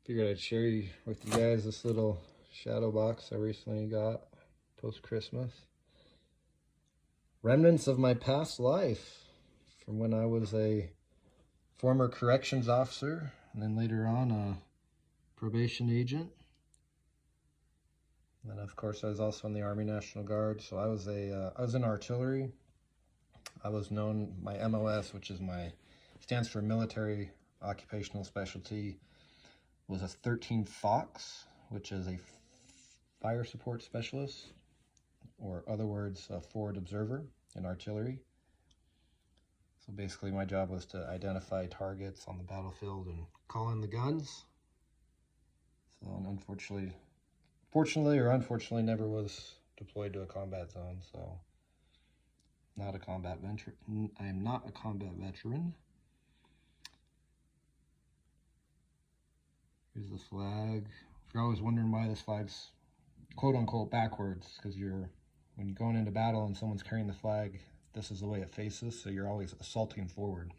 Figured I'd share with you guys this little shadow box I recently got post-Christmas. Remnants of my past life from when I was a former corrections officer and then later on a probation agent. And of course I was also in the Army National Guard, so I was in artillery. I was known, my MOS, which is stands for Military Occupational Specialty, was a 13th Fox, which is a fire support specialist, or other words, a forward observer in artillery. So basically my job was to identify targets on the battlefield and call in the guns. So fortunately or unfortunately, never was deployed to a combat zone, so not a combat veteran. I am not a combat veteran. Here's the flag. If you're always wondering why this flag's quote unquote backwards, because when you're going into battle and someone's carrying the flag, this is the way it faces, so you're always assaulting forward.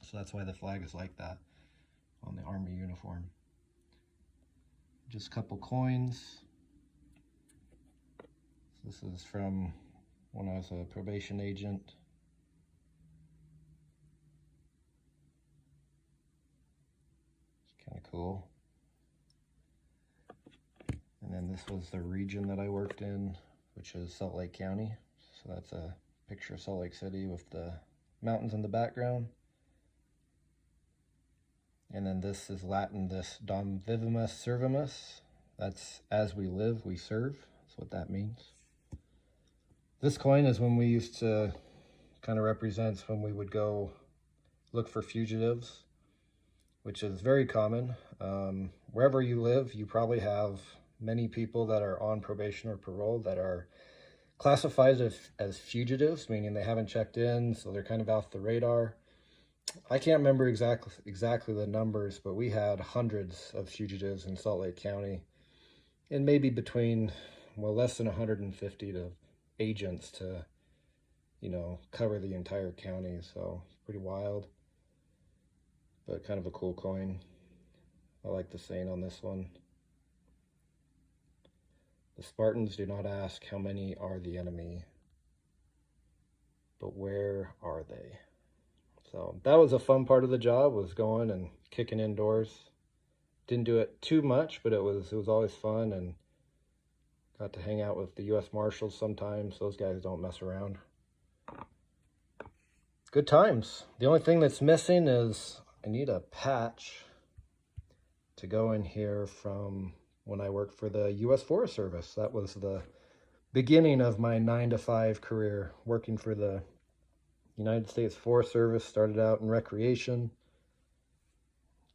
So that's why the flag is like that on the Army uniform. Just a couple coins. This is from when I was a probation agent. It's kind of cool. And then this was the region that I worked in, which is Salt Lake County. So that's a picture of Salt Lake City with the mountains in the background. And then this is Latin, this Dom Vivimus Servimus. That's as we live, we serve. That's what that means. This coin is when we used to, kind of represents when we would go look for fugitives, which is very common. Wherever you live, you probably have many people that are on probation or parole that are classified as fugitives, meaning they haven't checked in, so they're kind of off the radar. I can't remember exactly the numbers, but we had hundreds of fugitives in Salt Lake County, and maybe between, well, less than 150 to agents to, cover the entire county. So pretty wild, but kind of a cool coin. I like the saying on this one. The Spartans do not ask how many are the enemy, but where are they? So that was a fun part of the job, was going and kicking indoors. Didn't do it too much, but it was always fun, and got to hang out with the U.S. Marshals sometimes. Those guys don't mess around. Good times. The only thing that's missing is I need a patch to go in here from when I worked for the U.S. Forest Service. That was the beginning of my 9-to-5 career, working for the United States Forest Service. Started out in recreation,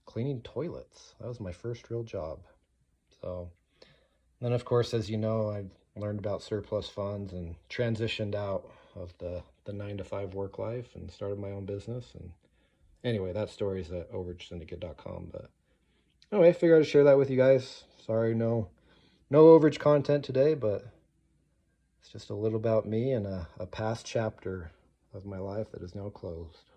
cleaning toilets. That was my first real job. So then, of course, as you know, I learned about surplus funds and transitioned out of the 9-to-5 work life and started my own business. And anyway, that story is at overagesyndicate.com. But anyway, I figured I'd share that with you guys. Sorry, no overage content today, but it's just a little about me and a past chapter of my life that is now closed.